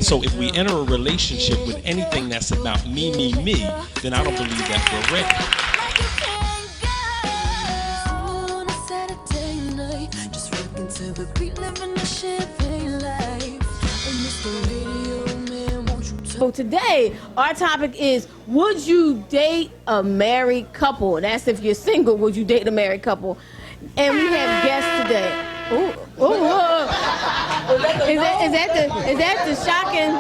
So if we enter a relationship with anything that's about me, then I don't believe that we're ready. So today, our topic is, would you date a married couple? That's if you're single, would you date a married couple? And we have guests today. Ooh. Is that the shocking?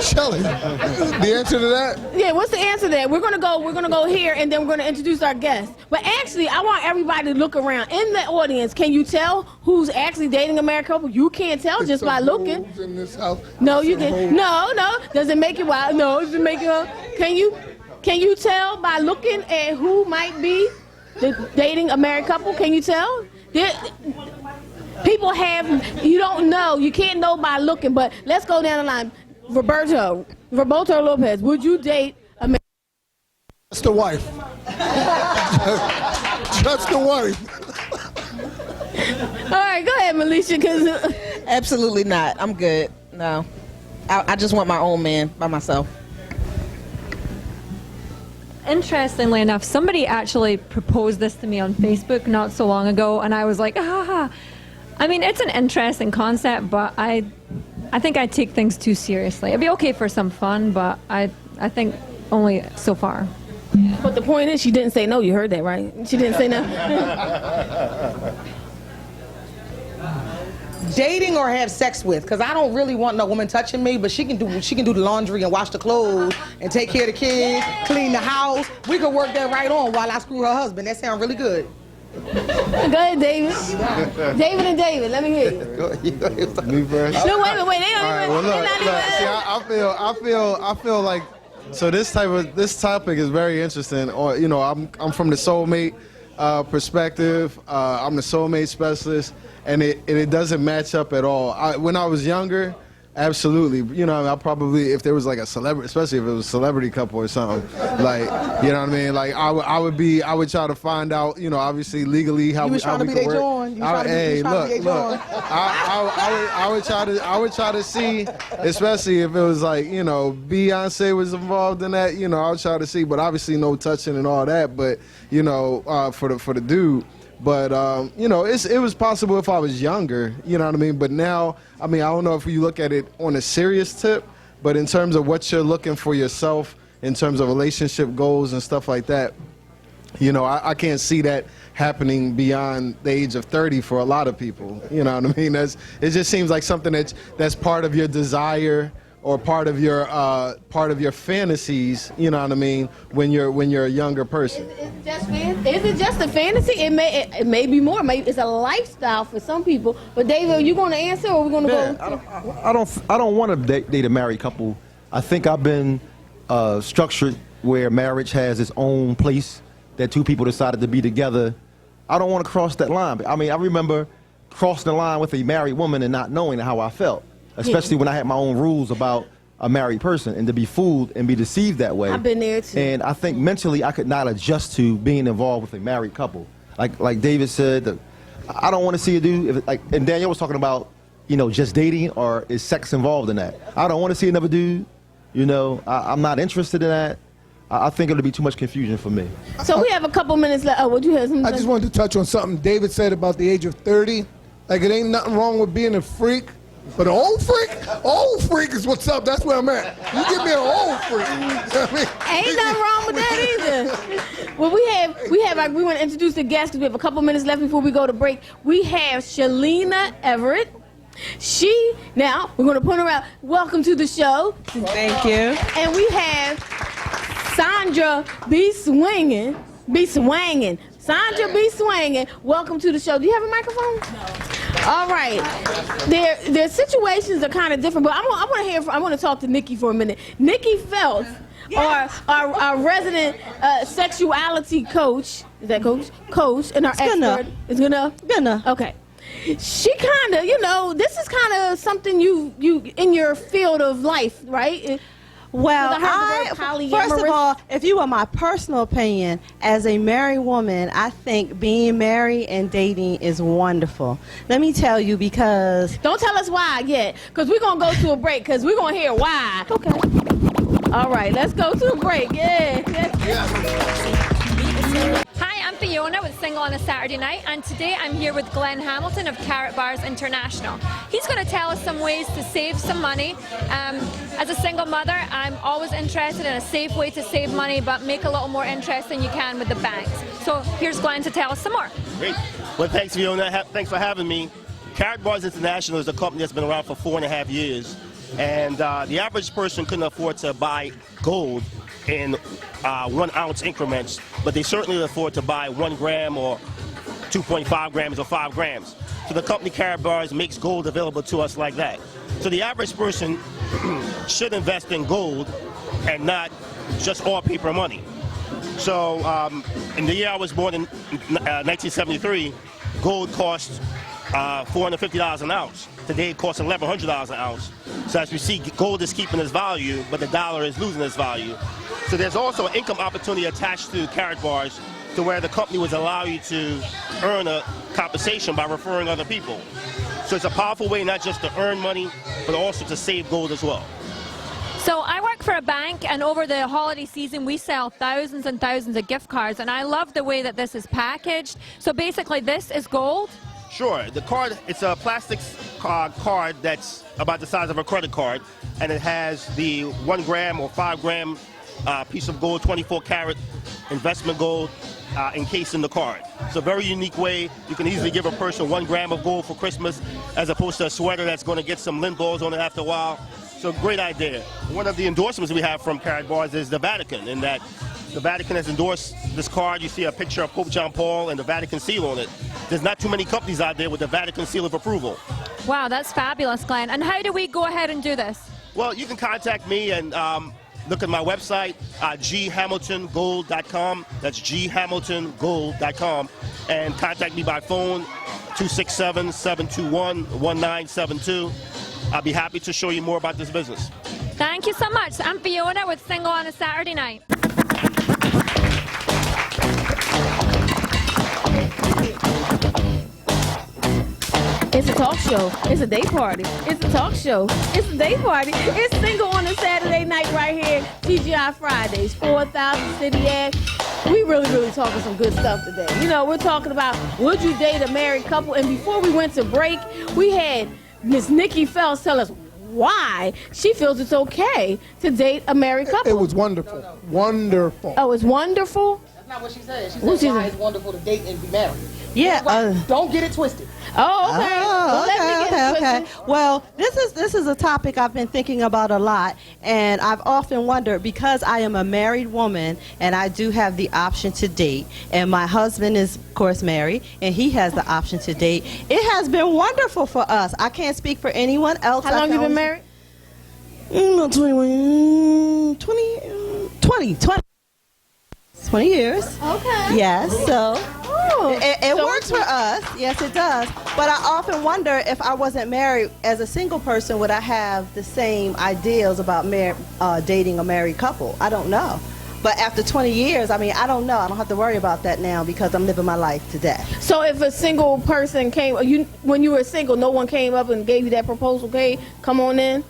Shelly, the answer to that? Yeah, what's the answer to that? We're gonna go here, and then we're gonna introduce our guests. But actually, I want everybody to look around in the audience. Can you tell who's actually dating a married couple? You can't tell just by looking. In this house. No, you can. No. Does it make it wild? No, does it make it? Can you tell by looking at who might be dating a married couple? Can you tell? People have, you don't know, you can't know by looking, but let's go down the line. Roberto Lopez, would you date a married couple? Just the wife. Just the wife. All right, go ahead, Malisha. Absolutely not. I'm good. No. I just want my own man by myself. Interestingly enough, somebody actually proposed this to me on Facebook not so long ago, and I was like, I mean, it's an interesting concept, but I think I take things too seriously. It'd be okay for some fun, but I think only so far. But the point is, she didn't say no. You heard that, right? She didn't say no. Dating or have sex with, because I don't really want no woman touching me, but she can do the laundry and wash the clothes and take care of the kids, clean the house. We could work that right on while I screw her husband. That sounds really good. Go ahead, David. David, let me hear you. Me first. No, wait. They don't All right, well, look, see, I feel like, so this topic is very interesting. Or, you know, I'm from the soulmate perspective. I'm the soulmate specialist. And it doesn't match up at all. When I was younger, absolutely. You know, I probably, if there was like a celebrity, especially if it was a celebrity couple or something, like, you know what I mean? Like, I would try to find out, you know, obviously legally how we could work. Hey, look. I would try to see, especially if it was like, you know, Beyonce was involved in that. You know, I would try to see, but obviously no touching and all that. But you know, for the dude. But, you know, it was possible if I was younger, you know what I mean? But now, I mean, I don't know if you look at it on a serious tip, but in terms of what you're looking for yourself, in terms of relationship goals and stuff like that, you know, I can't see that happening beyond the age of 30 for a lot of people, you know what I mean? It just seems like something that's part of your desire or part of your fantasies, you know what I mean, when you're a younger person. Is it just a fantasy? It may be more. It's a lifestyle for some people. But David, are you going to answer, or are we going to go? I don't want to date a married couple. I think I've been structured where marriage has its own place that two people decided to be together. I don't want to cross that line. I mean, I remember crossing the line with a married woman and not knowing how I felt. Especially when I had my own rules about a married person, and to be fooled and be deceived that way. I've been there too. And I think mentally I could not adjust to being involved with a married couple. Like David said, I don't want to see a dude, and Danyl was talking about, you know, just dating or is sex involved in that. I don't want to see another dude, you know, I'm not interested in that. I think it'll be too much confusion for me. So we have a couple minutes left. Oh, would you have something? I just wanted to touch on something David said about the age of 30. Like, it ain't nothing wrong with being a freak. But an old freak is what's up. That's where I'm at. You give me an old freak. You know what I mean? Ain't nothing wrong with that either. Well, we want to introduce the guests because we have a couple minutes left before we go to break. We have Shelina Everett. Now we're going to put her out. Welcome to the show. Thank you. And we have Sandra B. Swinging. Sandra B. Swinging. Welcome to the show. Do you have a microphone? No. All right. Their situations are kind of different, but I want to talk to Niki for a minute. Niki Phelps, our resident sexuality coach. Is that coach? Coach and our expert. It's good enough. Good enough. Okay. She kind of, you know, this is kind of something you in your field of life, right? Well, Because I heard the word first of polyamorous. all, if you want my personal opinion, as a married woman, I think being married and dating is wonderful. Let me tell you, because Don't tell us why yet, because we're going to go to a break, because we're going to hear why. Okay. All right, let's go to a break. Yeah. Hi, I'm Fiona with Single on a Saturday Night, and today I'm here with Glenn Hamilton of Carrot Bars International. He's going to tell us some ways to save some money. As a single mother, I'm always interested in a safe way to save money, but make a little more interest than you can with the banks. So here's Glenn to tell us some more. Great. Well, thanks, Fiona. Thanks for having me. Carrot Bars International is a company that's been around for 4.5 years, and the average person couldn't afford to buy gold in 1 ounce increments, but they certainly afford to buy 1 gram or 2.5 grams or 5 grams. So the company Carrot Bars makes gold available to us like that. So the average person should invest in gold and not just all paper money. So in the year I was born in 1973, gold cost $450 an ounce. Today it costs $1,100 an ounce. So as we see, gold is keeping its value, but the dollar is losing its value. So there's also an income opportunity attached to Carrot Bars, to where the company would allow you to earn a compensation by referring other people. So it's a powerful way not just to earn money, but also to save gold as well. So I work for a bank, and over the holiday season we sell thousands and thousands of gift cards, and I love the way that this is packaged. So basically this is gold? Sure. The card, it's a plastic card that's about the size of a credit card, and it has the 1 gram or 5 gram piece of gold, 24 karat investment gold encased in the card. It's a very unique way. You can easily give a person 1 gram of gold for Christmas, as opposed to a sweater that's going to get some lint balls on it after a while. So great idea. One of the endorsements we have from Carrot Bars is the Vatican, in that the Vatican has endorsed this card. You see a picture of Pope John Paul and the Vatican seal on it. There's not too many companies out there with the Vatican seal of approval. Wow, that's fabulous, Glenn. And how do we go ahead and do this? Well, you can contact me and look at my website, ghamiltongold.com. That's ghamiltongold.com. And contact me by phone, 267-721-1972. I'll be happy to show you more about this business. Thank you so much. I'm Fiona with Single on a Saturday Night. It's a talk show. It's a day party. It's a talk show. It's a day party. It's Single on a Saturday Night right here. TGI Fridays, 4000 City Ave. We really talking some good stuff today. You know, we're talking about would you date a married couple? And before we went to break, we had Miss Niki Fells tell us why she feels it's okay to date a married couple. It was wonderful. Wonderful. Oh, it's wonderful? That's not what she said. She What said she why said? it's wonderful to date and be married. yeah. Don't get it twisted. Oh, okay. Well, let me get it twisted. Well, this is a topic I've been thinking about a lot, and I've often wondered, because I am a married woman and I do have the option to date, and my husband is of course married and he has the option to date. It has been wonderful for us. I can't speak for anyone else. How long you been married? 20 years. Okay. Yes, so it So works for us. Yes, it does. But I often wonder, if I wasn't married, as a single person, would I have the same ideals about dating a married couple? I don't know. But after 20 years, I mean, I don't know. I don't have to worry about that now because I'm living my life today. So if a single person came, when you were single, no one came up and gave you that proposal, okay, come on in?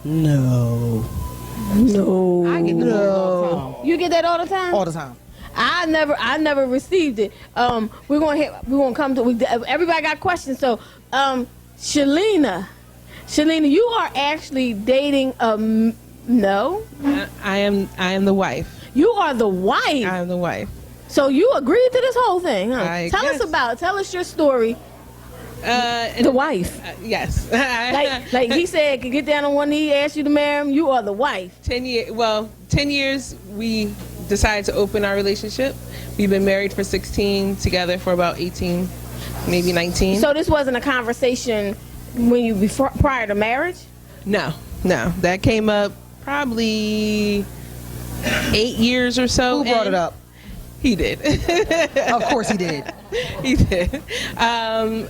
No. No. I get the all the time. You get that all the time? All the time. I never received it. We're gonna come to. Everybody got questions. So, Shelina, you are actually dating no. I am the wife. You are the wife. I am the wife. So you agreed to this whole thing, huh? I Tell guess. Tell us your story. The wife. Yes. like he said, get down on one knee, ask you to marry him. You are the wife. 10 years we decided to open our relationship. We've been married for 16, together for about 18, maybe 19. So this wasn't a conversation prior to marriage? No. That came up probably 8 years or so. Who brought it up? He did. Of course he did. He did.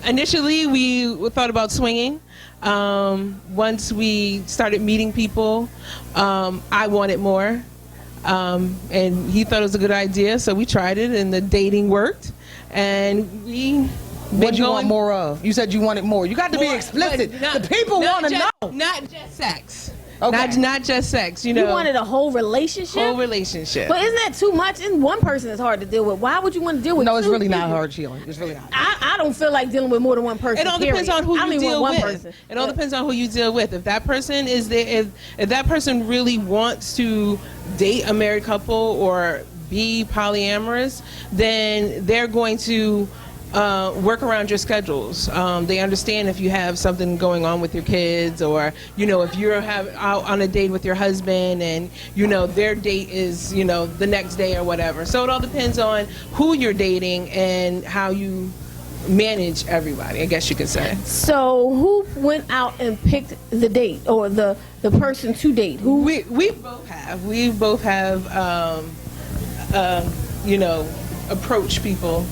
Initially, we thought about swinging. Once we started meeting people, I wanted more. And he thought it was a good idea, so we tried it, and the dating worked. And we... What do you want more of? You said you wanted more. You got to be explicit. The people want to know. Not just sex. Okay. Not just sex, you know. You wanted a whole relationship? Whole relationship. But isn't that too much? And one person is hard to deal with. Why would you want to deal with No, it's two really not people? hard, Sheila. It's really not. I don't feel like dealing with more than one person. It all depends on who I you only deal want with. one person. It all depends on who you deal with. If that person is there, if that person really wants to date a married couple or be polyamorous, then they're going to work around your schedules. They understand if you have something going on with your kids, or if you're out on a date with your husband and their date is the next day or whatever. So it all depends on who you're dating and how you manage everybody, I guess you could say. So who went out and picked the date or the person to date? Who? We both have. We both have approached people.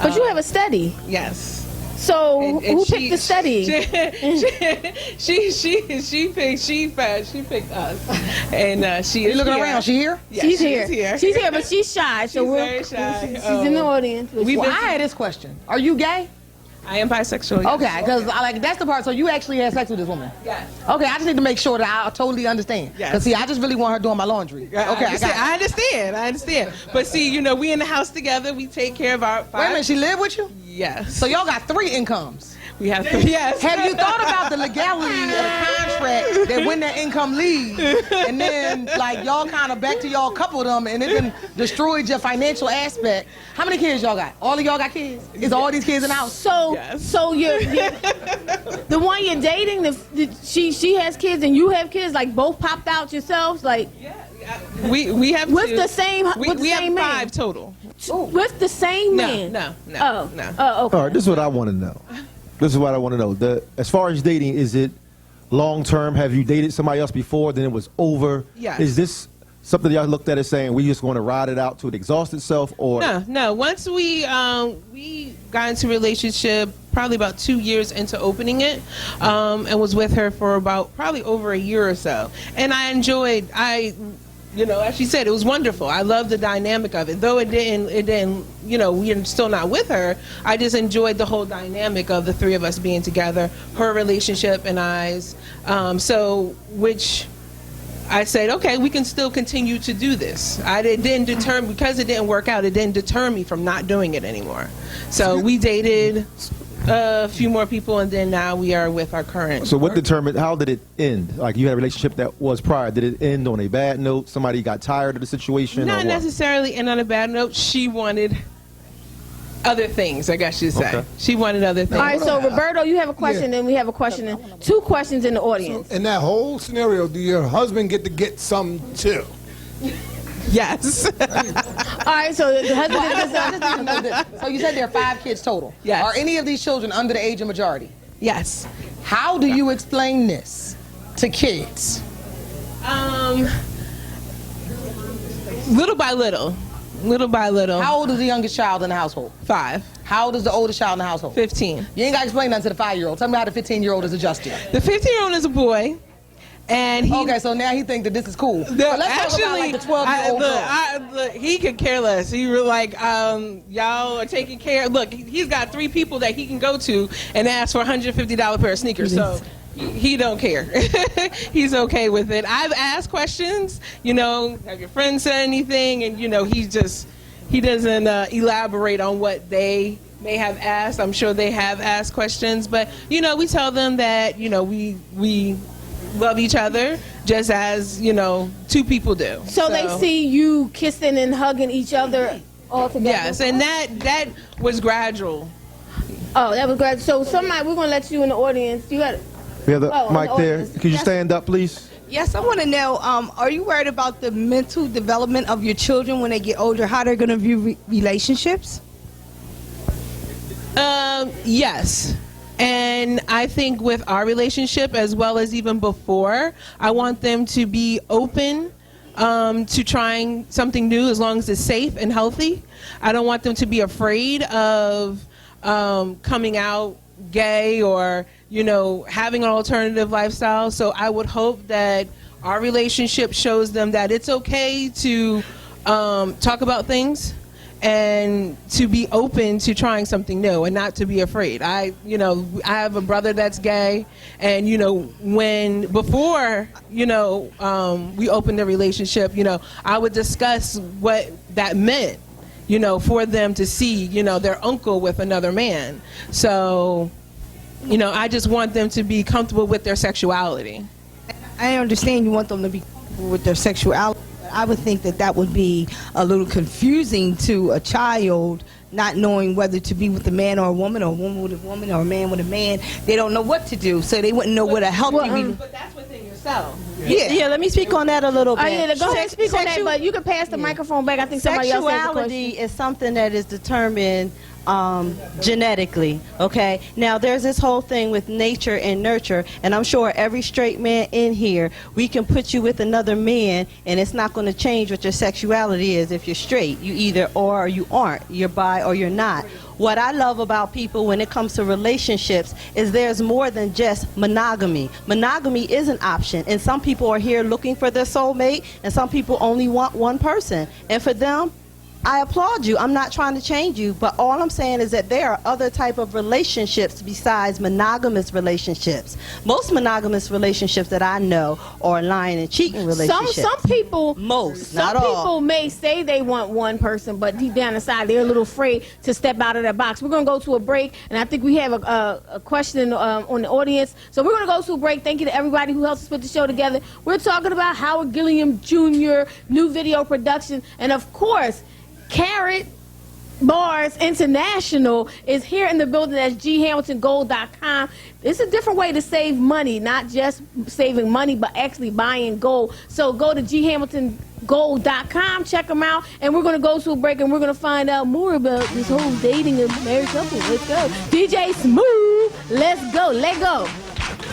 But you have a study. Yes. So And who she- picked the study? She picked us, and she You is looking here. around? She here? Yeah, She's she here. is here. She's here, but she's shy. So She's we're very shy. She's in the audience. Well, I had this question. Are you gay? I am bisexual. Yes. Okay, because that's the part. So you actually had sex with this woman? Yes. Okay, I just need to make sure that I totally understand. Yes. Because see, I just really want her doing my laundry. Okay, I got it. I understand. But see, we in the house together. We take care of our. Wait a minute, she live with you? Yes. So y'all got 3 incomes. We have 3. Yes. Have you thought about the legality of the contract that when that income leaves, and then y'all kind of back to y'all couple them, and it then destroyed your financial aspect? How many kids y'all got? All of y'all got kids? Is all these kids in the house? So Yes. so you're the one you're dating. She has kids and you have kids. Like both popped out yourselves. Like We have with 2. the same We with the have same 5 man. total. With the same No, man. no. Oh. No. Oh. Okay. All right, this is what I want to know. This is what I want to know. As far as dating, is it long term? Have you dated somebody else before, then it was over? Yes. Is this something y'all looked at as saying we just going to ride it out to it exhaust itself, or No. Once we got into a relationship, probably about 2 years into opening it, and was with her for about probably over a year or so, and I enjoyed. As she said, it was wonderful. I loved the dynamic of it. Though it didn't, we're still not with her. I just enjoyed the whole dynamic of the 3 of us being together, her relationship and I's. Which I said, okay, we can still continue to do this. It didn't deter me, because it didn't work out. It didn't deter me from not doing it anymore. So we dated a few more people, and then now we are with our current. So what determined, how did it end? Like you had a relationship that was prior. Did it end on a bad note? Somebody got tired of the situation? or Not what? necessarily end on a bad note. She wanted other things, I guess you'd say. Okay. She wanted other things. All right. So Roberto, you have a question, and we have a question, and 2 questions in the audience. In that whole scenario, do your husband get to get some too? Yes. All right. So the husband. So you said there are 5 kids total. Yes. Are any of these children under the age of majority? Yes. How do you explain this to kids? Little by little. Little by little. How old is the youngest child in the household? 5. How old is the oldest child in the household? 15. You ain't got to explain nothing to the 5-year-old. Tell me how the 15-year-old is adjusting. The 15-year-old is a boy. And he, Okay, so now he think that this is cool. the, But let's talk about like the 12-year-old girl. look, he could care less. He was like, y'all are taking care. Look, he's got 3 people that he can go to and ask for $150 pair of sneakers. So he don't care. He's okay with it. I've asked questions, have your friends said anything? And, he doesn't elaborate on what they may have asked. I'm sure they have asked questions, but, we tell them that, we love each other just as 2 people do. So they see you kissing and hugging each other all together. Yes, and that was gradual. Oh, that was great. So somebody, we're gonna let you in the audience. You got. We have the Oh, mic the there. audience. Could you Yes. stand up, please? Yes, I want to know, are you worried about the mental development of your children when they get older, how they're going to view relationships? Yes. And I think with our relationship, as well as even before, I want them to be open to trying something new as long as it's safe and healthy. I don't want them to be afraid of coming out gay or, you know, having an alternative lifestyle. So I would hope that our relationship shows them that it's okay to talk about things and to be open to trying something new and not to be afraid. I have a brother that's gay, and before we opened the relationship, I would discuss what that meant, for them to see, their uncle with another man. So, I just want them to be comfortable with their sexuality. I understand you want them to be comfortable with their sexuality. I would think that would be a little confusing to a child, not knowing whether to be with a man or a woman with a woman, or a man with a man. They don't know what to do, so they wouldn't know where to help you. But that's within yourself. Yeah, let me speak on that a little bit. Go ahead and speak on that, but you can pass the microphone back. I think somebody else has a question. Sexuality is something that is determined genetically. Okay, now there's this whole thing with nature and nurture, and I'm sure every straight man in here, we can put you with another man and it's not going to change what your sexuality is. If you're straight, you either are or you aren't, you're bi or you're not. What I love about people when it comes to relationships is there's more than just monogamy. Monogamy is an option, and some people are here looking for their soulmate, and some people only want one person, and for them, I applaud you. I'm not trying to change you, but all I'm saying is that there are other type of relationships besides monogamous relationships. Most monogamous relationships that I know are lying and cheating relationships. Some people, not all. Some people may say they want one person, but deep down inside they're a little afraid to step out of their box. We're going to go to a break, and I think we have a question on the audience. So we're going to go to a break. Thank you to everybody who helps us put the show together. We're talking about Howard Gilliam Jr., new video production, and of course, Carrot Bars International is here in the building. That's ghamiltongold.com. It's a different way to save money, not just saving money, but actually buying gold. So go to ghamiltongold.com, check them out, and we're going to go to a break, and we're going to find out more about this whole dating of married couple. Let's go. DJ Smooth, let's go. Let go.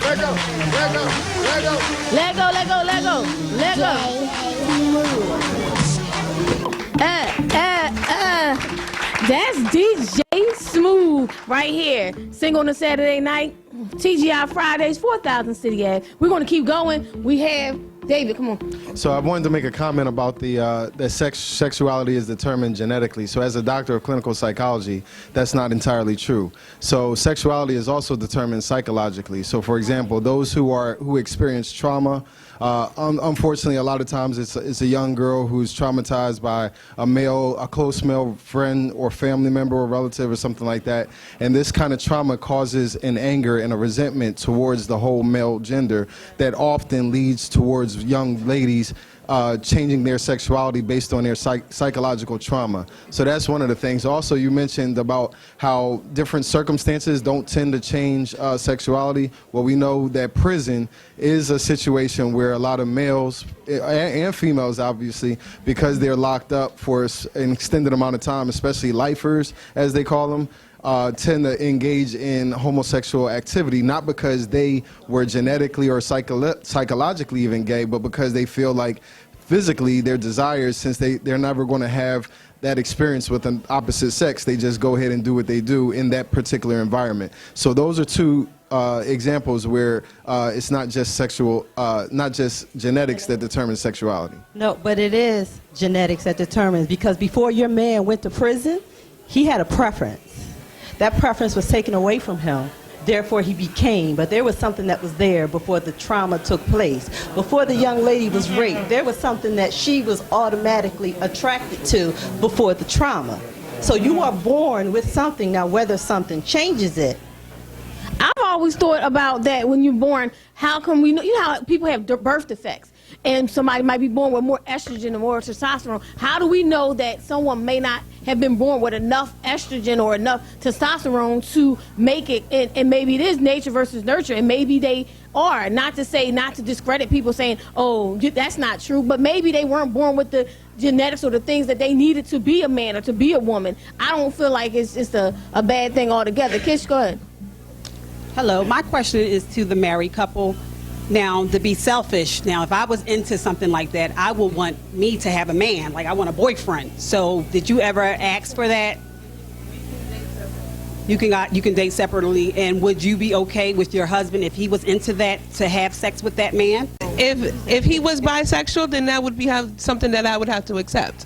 Let go. Let go. Let go. Let go, let go, let go. Let go. That's DJ Smooth right here. Single on a Saturday night. TGI Fridays, 4000 City Ave. We're going to keep going. We have David, come on. So I wanted to make a comment about that sexuality is determined genetically. So as a doctor of clinical psychology, that's not entirely true. So sexuality is also determined psychologically. So for example, those who experience trauma, unfortunately, a lot of times it's a young girl who's traumatized by a close male friend or family member or relative or something like that. And this kind of trauma causes an anger and a resentment towards the whole male gender that often leads towards young ladies changing their sexuality based on their psychological trauma. So that's one of the things. Also, you mentioned about how different circumstances don't tend to change sexuality. Well, we know that prison is a situation where a lot of males and females, obviously, because they're locked up for an extended amount of time, especially lifers, as they call them, tend to engage in homosexual activity, not because they were genetically or psychologically even gay, but because they feel like physically their desires, since they're never going to have that experience with an opposite sex, they just go ahead and do what they do in that particular environment. So those are two examples where it's not just not just genetics that determines sexuality. No, but it is genetics that determines, because before your man went to prison, he had a preference. That preference was taken away from him. Therefore, he became, but there was something that was there before the trauma took place. Before the young lady was raped, there was something that she was automatically attracted to before the trauma. So you are born with something. Now, whether something changes it. I've always thought about that when you're born. How come we know, how people have birth defects? And somebody might be born with more estrogen or more testosterone. How do we know that someone may not have been born with enough estrogen or enough testosterone to make it? And maybe it is nature versus nurture, and maybe they are. Not to discredit people saying, oh, that's not true, but maybe they weren't born with the genetics or the things that they needed to be a man or to be a woman. I don't feel like it's just a bad thing altogether. Kish, go ahead. Hello, my question is to the married couple. Now, to be selfish, now if I was into something like that, I would want me to have a man, like I want a boyfriend. So did you ever ask for that? You can date separately, and would you be okay with your husband if he was into that, to have sex with that man? If he was bisexual, then that would be something that I would have to accept.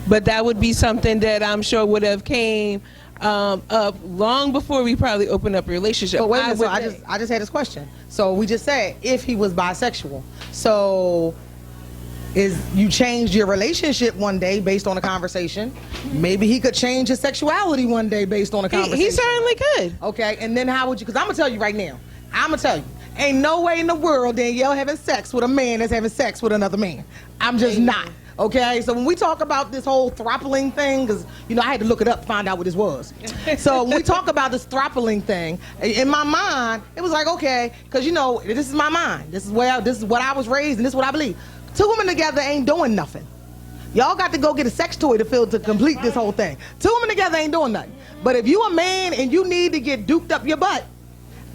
But that would be something that I'm sure would have came up long before we probably opened up a relationship. But wait a minute, so I just had this question. So we just said if he was bisexual. So you changed your relationship one day based on a conversation. Maybe he could change his sexuality one day based on a conversation. He certainly could. Okay, and then how would you, because I'm going to tell you right now, ain't no way in the world Danyl having sex with a man that's having sex with another man. I'm just not. Okay, so when we talk about this whole throttling thing, because, I had to look it up to find out what this was. So when we talk about this throttling thing, in my mind, it was like, okay, because, this is my mind. This is what I was raised, and this is what I believe. Two women together ain't doing nothing. Y'all got to go get a sex toy to complete this whole thing. Two women together ain't doing nothing. But if you a man and you need to get duped up your butt,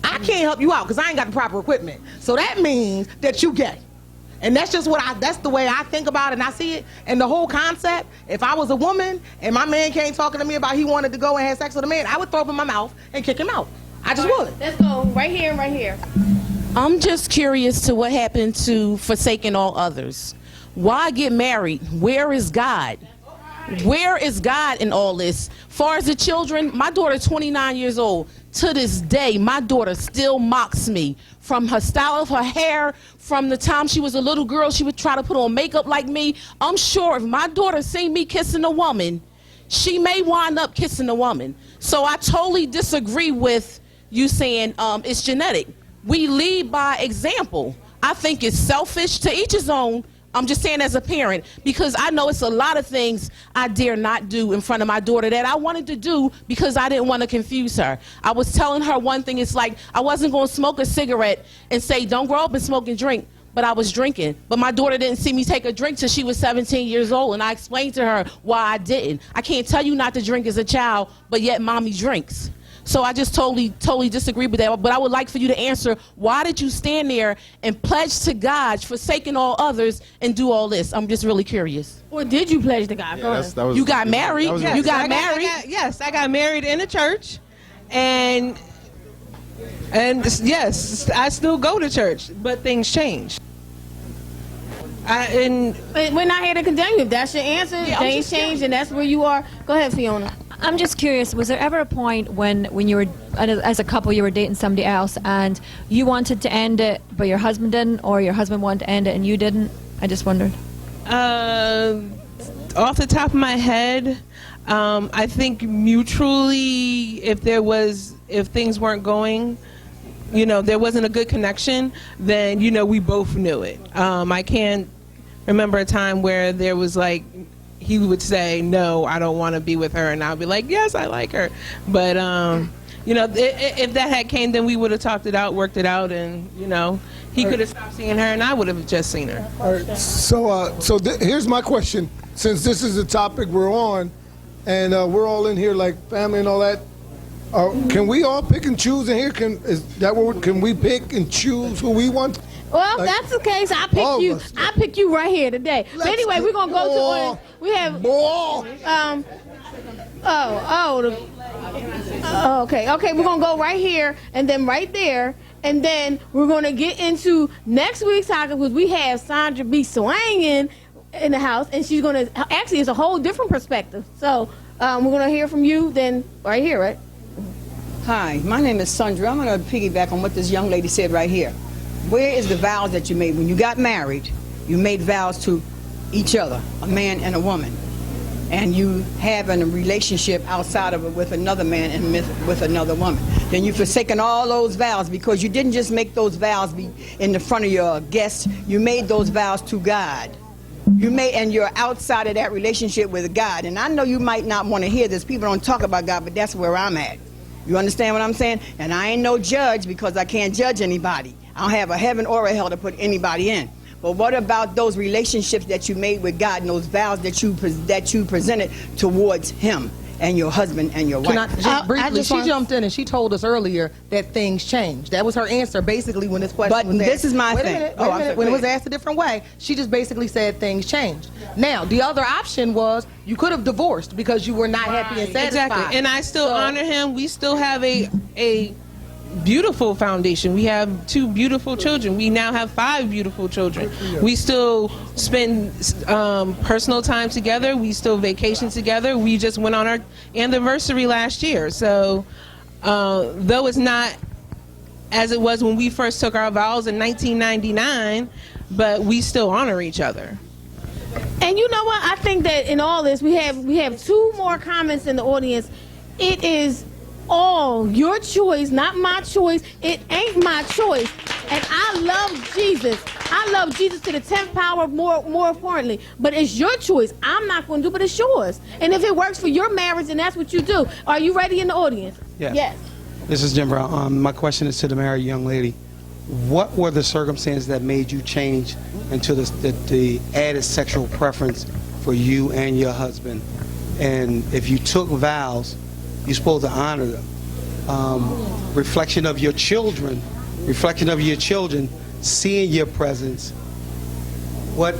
I can't help you out because I ain't got the proper equipment. So that means that you gay. And that's just that's the way I think about it and I see it. And the whole concept, if I was a woman and my man came talking to me about he wanted to go and have sex with a man, I would throw up in my mouth and kick him out. I just would. Let's go right here and right here. I'm just curious to what happened to forsaking all others. Why get married? Where is God? Where is God in all this? Far as the children, my daughter 29 years old. To this day, my daughter still mocks me. From her style of her hair, from the time she was a little girl, she would try to put on makeup like me. I'm sure if my daughter seen me kissing a woman, she may wind up kissing a woman. So I totally disagree with you saying it's genetic. We lead by example. I think it's selfish, to each his own. I'm just saying as a parent, because I know it's a lot of things I dare not do in front of my daughter that I wanted to do because I didn't want to confuse her. I was telling her one thing, it's like I wasn't going to smoke a cigarette and say, don't grow up and smoke and drink, but I was drinking. But my daughter didn't see me take a drink till she was 17 years old, and I explained to her why I didn't. I can't tell you not to drink as a child, but yet mommy drinks. So I just totally disagree with that. But I would like for you to answer, why did you stand there and pledge to God, forsaking all others, and do all this? I'm just really curious. Or did you pledge to God? Go ahead. You got married? Yes, you got married? Yes, I got married in a church. And yes, I still go to church, but things change. We're not here to condemn you. If that's your answer, things change, and that's where you are. Go ahead, Fiona. I'm just curious, was there ever a point when you were, as a couple, you were dating somebody else and you wanted to end it, but your husband didn't, or your husband wanted to end it and you didn't? I just wondered. Off the top of my head, I think mutually, if things weren't going, there wasn't a good connection, then, we both knew it. I can't remember a time where there was like, he would say, no, I don't want to be with her. And I'll be like, yes, I like her. But, if that had came, then we would have talked it out, worked it out. And, he could have stopped seeing her and I would have just seen her. All right. So here's my question. Since this is the topic we're on and we're all in here like family and all that, can we all pick and choose in here? Can we pick and choose who we want? Well, if that's the case, I pick you right here today. But anyway, we're gonna go to we have okay, we're gonna go right here and then right there, and then we're gonna get into next week's topic, because we have Sandra B. swanging in the house, and she's gonna actually, it's a whole different perspective. So we're gonna hear from you then right here, right? Hi, my name is Sandra. I'm gonna piggyback on what this young lady said right here. Where is the vows that you made? When you got married, you made vows to each other, a man and a woman. And you have a relationship outside of it with another man and with another woman. Then you've forsaken all those vows, because you didn't just make those vows be in the front of your guests. You made those vows to God. And you're outside of that relationship with God. And I know you might not want to hear this. People don't talk about God, but that's where I'm at. You understand what I'm saying? And I ain't no judge, because I can't judge anybody. I don't have a heaven or a hell to put anybody in. But what about those relationships that you made with God and those vows that you presented towards Him? and your husband and your wife. Can I just briefly? She jumped in and she told us earlier that things changed. That was her answer, basically, when this question But was asked. this is my Wait thing. a minute, Oh, wait a I'm minute. sorry, When it go was asked a different way, she just basically said things changed. Now, the other option was you could have divorced because you were not happy and satisfied. Exactly. And I still honor him. We still have a beautiful foundation. We have 2 beautiful children. We now have 5 beautiful children. We still spend personal time together. We still vacation together. We just went on our anniversary last year. So though it's not as it was when we first took our vows in 1999, but we still honor each other. And you know what? I think that in all this, we have 2 more comments in the audience. It is all your choice, not my choice. It ain't my choice. And I love Jesus. I love Jesus to the 10th power, more importantly. But it's your choice. I'm not going to do, but it's yours. And if it works for your marriage, then that's what you do. Are you ready in the audience? Yes. Yes. This is Jim Brown. My question is to the married young lady. What were the circumstances that made you change into the added sexual preference for you and your husband? And if you took vows, you're supposed to honor them. Reflection of your children, seeing your presence. What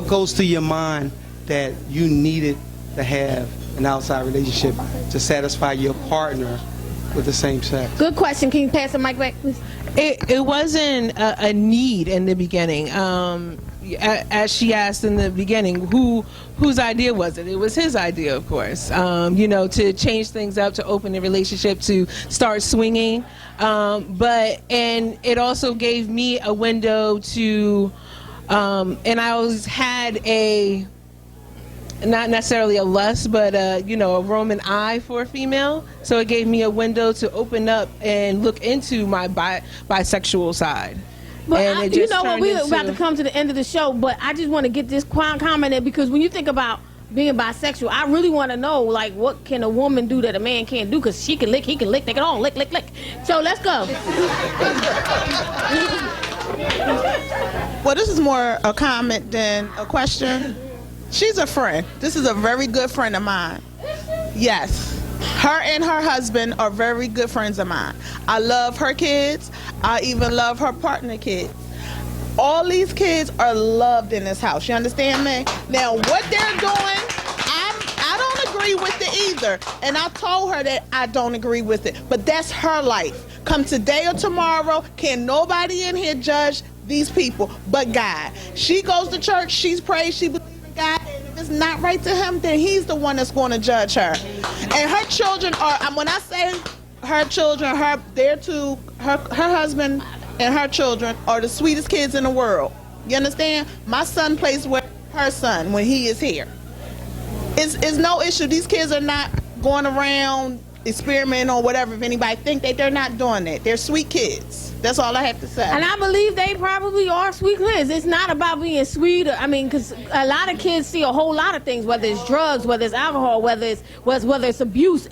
goes through your mind that you needed to have an outside relationship to satisfy your partner with the same sex? Good question. Can you pass the mic back, please? It wasn't a need in the beginning. As she asked in the beginning, whose idea was it? It was his idea, of course. To change things up, to open the relationship, to start swinging. And it also gave me a window to, and I always had not necessarily a lust, but a Roman eye for a female. So it gave me a window to open up and look into my bisexual side. But you know what? We're about to come to the end of the show, but I just want to get this comment in, because when you think about being bisexual, I really want to know, like, what can a woman do that a man can't do? Because she can lick, he can lick, they can all lick. So let's go. Well, this is more a comment than a question. She's a friend. This is a very good friend of mine. Yes. Her and her husband are very good friends of mine. I love her kids. I even love her partner kids. All these kids are loved in this house. You understand me? Now, what they're doing, I don't agree with it either. And I told her that I don't agree with it. But that's her life. Come today or tomorrow, can nobody in here judge these people but God. She goes to church, she's prayed, she believes in God. And if it's not right to him, then he's the one that's going to judge her. And her children are, when I say her children, her husband and her children are the sweetest kids in the world. You understand? My son plays with her son when he is here. It's no issue. These kids are not going around experimenting or whatever. If anybody think that, they're not doing that. They're sweet kids. That's all I have to say. And I believe they probably are sweet kids. It's not about being sweet. Because a lot of kids see a whole lot of things, whether it's drugs, whether it's alcohol, whether it's abuse.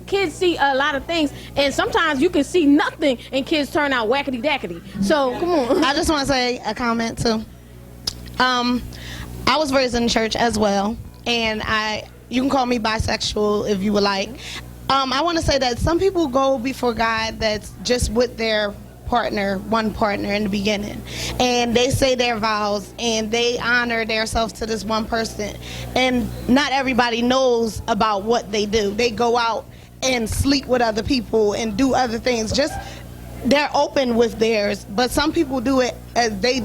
Kids see a lot of things, and sometimes you can see nothing, and kids turn out wackety dackety. So come on. I just want to say a comment too. I was raised in church as well, and you can call me bisexual if you would like. I want to say that some people go before God that's just with their one partner in the beginning, and they say their vows and they honor themselves to this one person, and not everybody knows about what they do. They go out and sleep with other people and do other things. They're open with theirs, but some people do it as they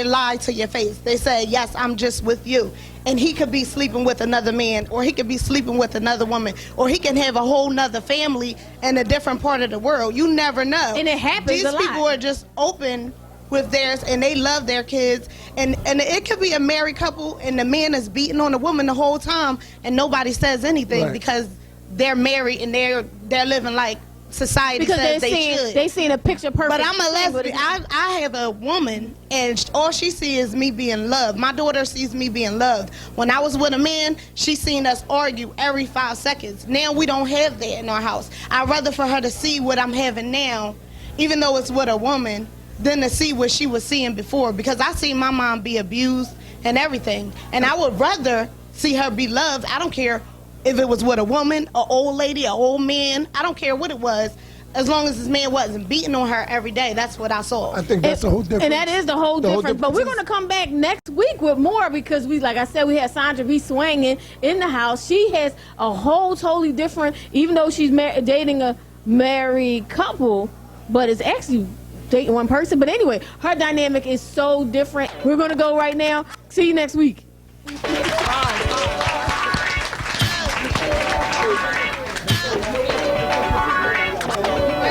lie to your face. They say, yes, I'm just with you. And he could be sleeping with another man, or he could be sleeping with another woman, or he can have a whole nother family in a different part of the world. You never know. And it happens a lot. These people are just open with theirs, and they love their kids. And it could be a married couple, and the man is beating on the woman the whole time, and nobody says anything, right, because they're married and they're living like society because says they should. They seen a picture perfect. But I'm a lesbian. I have a woman, and all she sees is me being loved. My daughter sees me being loved. When I was with a man, she seen us argue every 5 seconds. Now we don't have that in our house. I'd rather for her to see what I'm having now, even though it's with a woman, than to see what she was seeing before. Because I seen my mom be abused and everything, and I would rather see her be loved. I don't care if it was with a woman, an old lady, an old man. I don't care what it was. As long as this man wasn't beating on her every day, that's what I saw. I think that's the whole difference. And that is the whole difference. But we're going to come back next week with more because like I said, we had Sandra B. Swangin in the house. She has a whole totally different, even though she's dating a married couple, but it's actually dating one person. But anyway, her dynamic is so different. We're going to go right now. See you next week.